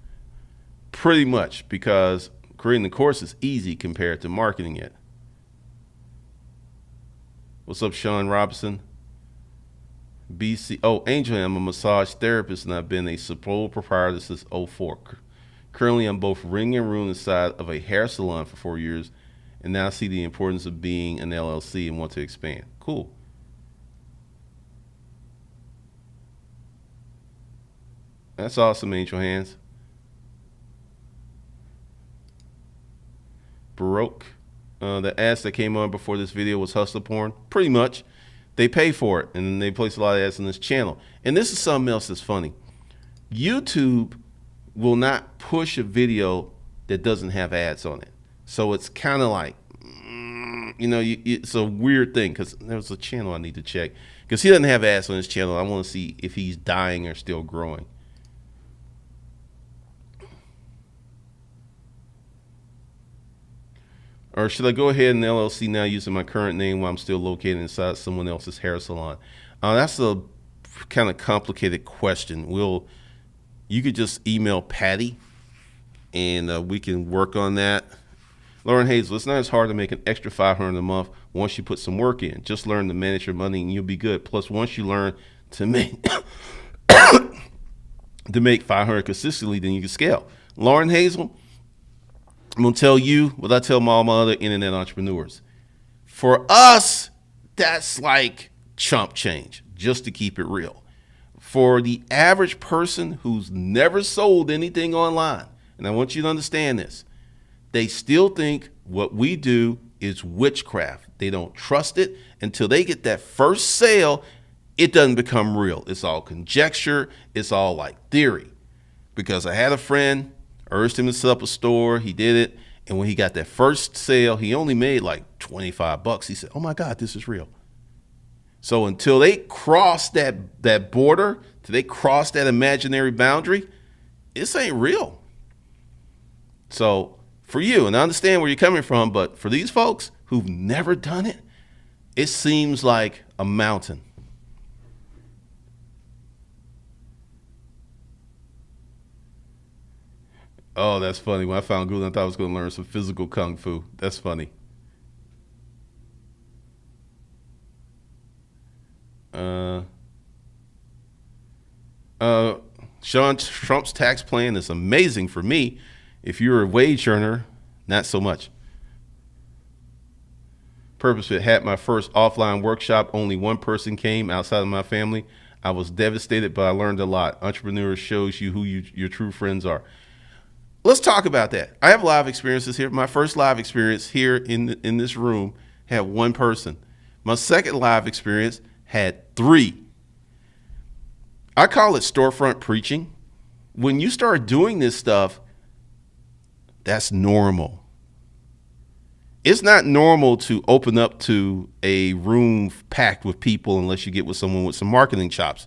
Pretty much, because creating the course is easy compared to marketing it. What's up, Sean Robinson? BC. Oh, Angel, I'm a massage therapist and I've been a sole proprietor since 04. Currently, I'm both ring and room inside of a hair salon for 4 years, and now see the importance of being an LLC and want to expand. Cool. That's awesome, Angel Hands. Baroque. The ads that came on before this video was hustler porn. Pretty much. They pay for it, and they place a lot of ads on this channel. And this is something else that's funny. YouTube will not push a video that doesn't have ads on it. So it's kind of like, it's a weird thing, because there's a channel I need to check. Because he doesn't have ads on his channel. I want to see if he's dying or still growing. Or should I go ahead and LLC now using my current name while I'm still located inside someone else's hair salon? That's a kind of complicated question. You could just email Patty, and we can work on that. Lauren Hazel, it's not as hard to make an extra $500 a month once you put some work in. Just learn to manage your money and you'll be good. Plus, once you learn to make $500 consistently, then you can scale. Lauren Hazel, I'm going to tell you what I tell all my other internet entrepreneurs. For us, that's like chump change, just to keep it real. For the average person who's never sold anything online, and I want you to understand this, they still think what we do is witchcraft. They don't trust it until they get that first sale. It doesn't become real. It's all conjecture. It's all like theory. Because I had a friend, urged him to set up a store. He did it. And when he got that first sale, he only made like $25. He said, oh my God, this is real. So until they cross that border, till they cross that imaginary boundary, this ain't real. So for you, and I understand where you're coming from, but for these folks who've never done it, it seems like a mountain. Oh, that's funny. When I found Google, I thought I was going to learn some physical kung fu. That's funny. Sean, Trump's tax plan is amazing for me. If you're a wage earner, not so much. Purposefit had my first offline workshop. Only one person came outside of my family. I was devastated, but I learned a lot. Entrepreneur shows you who your true friends are. Let's talk about that. I have live experiences here. My first live experience here in this room had one person. My second live experience had 3. I call it storefront preaching. When you start doing this stuff, That's normal. It's not normal to open up to a room packed with people unless you get with someone with some marketing chops.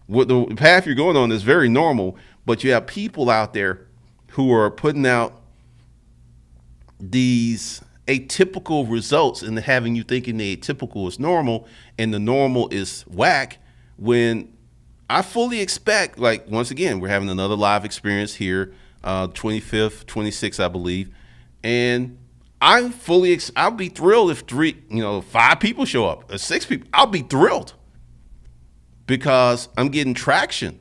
What the path you're going on is very normal, but you have people out there who are putting out these atypical results and having you thinking the atypical is normal and the normal is whack, when I fully expect, like, once again, we're having another live experience here, 25th, 26th, I believe. And I'll be thrilled if 5 people show up, or 6 people. I'll be thrilled because I'm getting traction.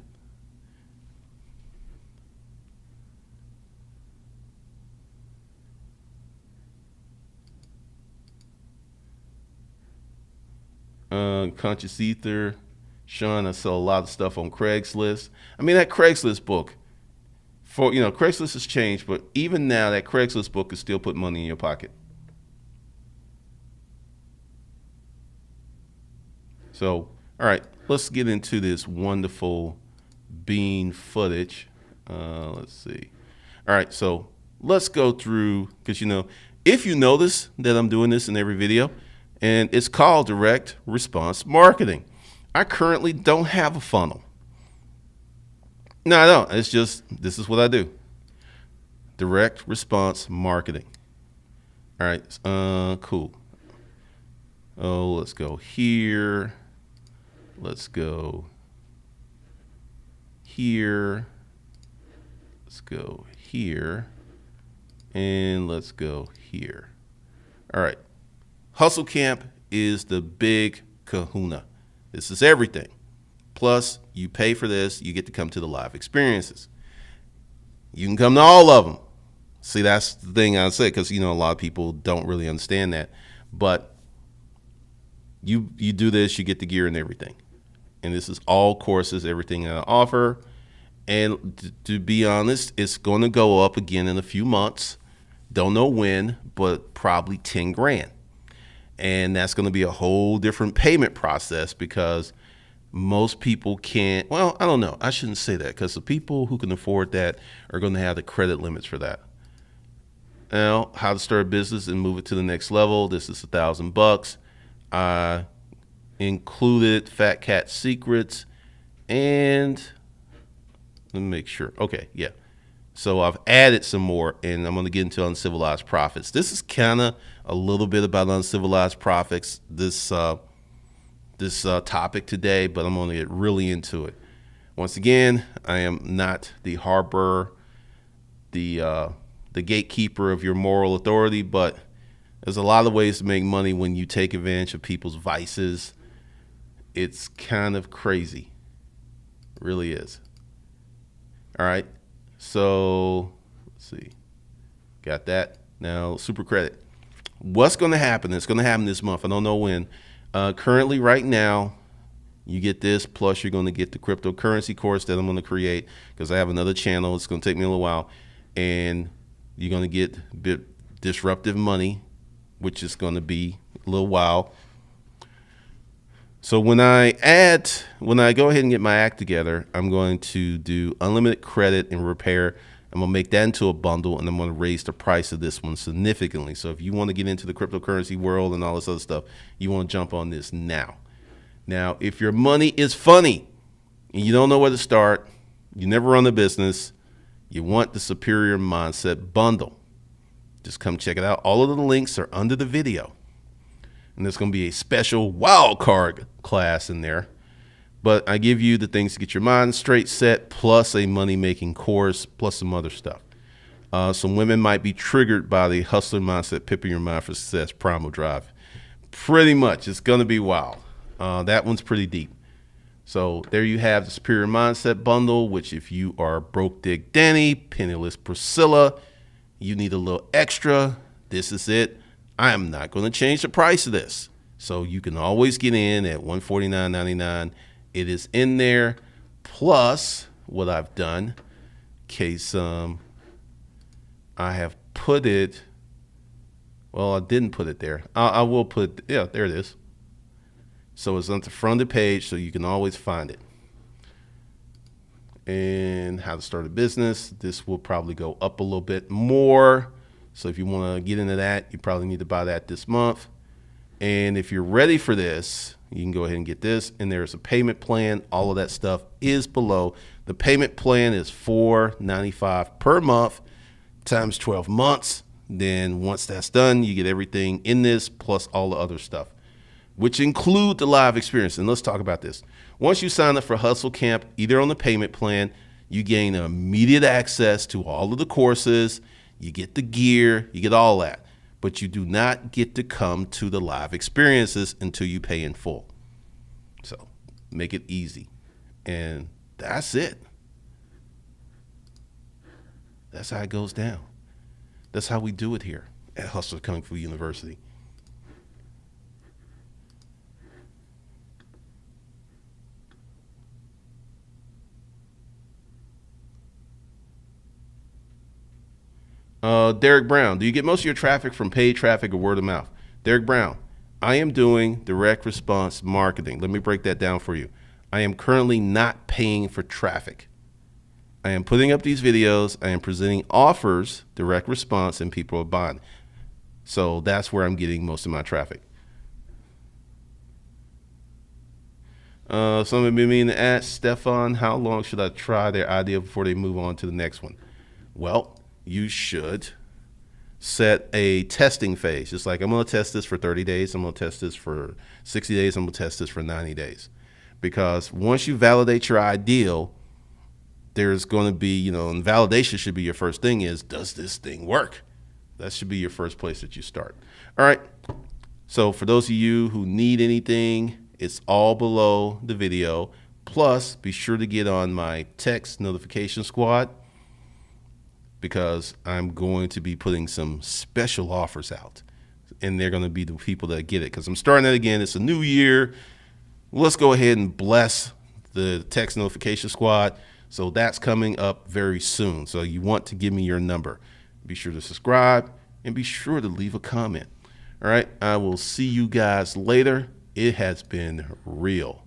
Conscious Ether, Sean, I sell a lot of stuff on Craigslist. I mean, that Craigslist book, Craigslist has changed, but even now, that Craigslist book is still putting money in your pocket. So, all right, let's get into this wonderful bean footage. Let's see. All right, so let's go through, because if you notice that I'm doing this in every video, and it's called direct response marketing. I currently don't have a funnel. No, I don't. It's just, this is what I do. Direct response marketing. All right, cool. Oh, let's go here. Let's go here. Let's go here. And let's go here. All right. Hustle Camp is the big kahuna. This is everything. Plus, you pay for this, you get to come to the live experiences. You can come to all of them. See, that's the thing I say, because a lot of people don't really understand that. But you do this, you get the gear and everything. And this is all courses, everything I offer. And to be honest, it's going to go up again in a few months. Don't know when, but probably 10 grand. And that's going to be a whole different payment process, because most people can't. Well, I don't know. I shouldn't say that, because the people who can afford that are going to have the credit limits for that. Now, how to start a business and move it to the next level. This is $1,000. I included Fat Cat Secrets, and let me make sure. Okay, yeah. So I've added some more, and I'm going to get into uncivilized profits. This is kind of a little bit about uncivilized profits, this topic today, but I'm going to get really into it. Once again, I am not the harborer, the gatekeeper of your moral authority, but there's a lot of ways to make money when you take advantage of people's vices. It's kind of crazy. It really is. All right. So let's see. Got that. Now, super credit. What's going to happen? It's going to happen this month. I don't know when. Currently, right now, you get this, plus you're going to get the cryptocurrency course that I'm going to create, because I have another channel. It's going to take me a little while. And you're going to get a bit disruptive money, which is going to be a little while. So when I go ahead and get my act together, I'm going to do unlimited credit and repair. I'm going to make that into a bundle, and I'm going to raise the price of this one significantly. So if you want to get into the cryptocurrency world and all this other stuff, you want to jump on this now. Now, if your money is funny and you don't know where to start, you never run a business, you want the Superior Mindset Bundle, just come check it out. All of the links are under the video. And there's going to be a special wild card class in there. But I give you the things to get your mind straight set, plus a money-making course, plus some other stuff. Some women might be triggered by the Hustler Mindset, Pipping Your Mind for Success Primal Drive. Pretty much. It's going to be wild. That one's pretty deep. So there you have the Superior Mindset Bundle, which if you are broke Dick Danny, penniless Priscilla, you need a little extra, this is it. I am not going to change the price of this. So you can always get in at $149.99. It is in there, plus what I've done, in case I have put it, well, I didn't put it there. I will put, yeah, there it is. So it's on the front of the page, so you can always find it. and how to start a business. This will probably go up a little bit more. So if you want to get into that, you probably need to buy that this month. And if you're ready for this, you can go ahead and get this. And there's a payment plan. All of that stuff is below. The payment plan is $4.95 per month times 12 months. Then once that's done, you get everything in this plus all the other stuff, which include the live experience. And let's talk about this. Once you sign up for Hustle Camp, either on the payment plan, you gain immediate access to all of the courses, you get the gear, you get all that, but you do not get to come to the live experiences until you pay in full. So make it easy. And that's it. That's how it goes down. That's how we do it here at Hustle Kung Fu University. Derek Brown, do you get most of your traffic from paid traffic or word of mouth? Derek Brown, I am doing direct response marketing. Let me break that down for you. I am currently not paying for traffic. I am putting up these videos. I am presenting offers, direct response, and people are buying. So that's where I'm getting most of my traffic. Someone been meaning to ask Stefan, how long should I try their idea before they move on to the next one? Well, you should set a testing phase. Just like I'm going to test this for 30 days. I'm going to test this for 60 days. I'm going to test this for 90 days. Because once you validate your ideal, there's going to be, and validation should be your first thing is, does this thing work? That should be your first place that you start. All right. So for those of you who need anything, it's all below the video. Plus, be sure to get on my text notification squad, because I'm going to be putting some special offers out, and they're going to be the people that get it, because I'm starting it again. It's a new year. Let's go ahead and bless the text notification squad. So that's coming up very soon. So you want to give me your number. Be sure to subscribe and be sure to leave a comment. All right. I will see you guys later. It has been real.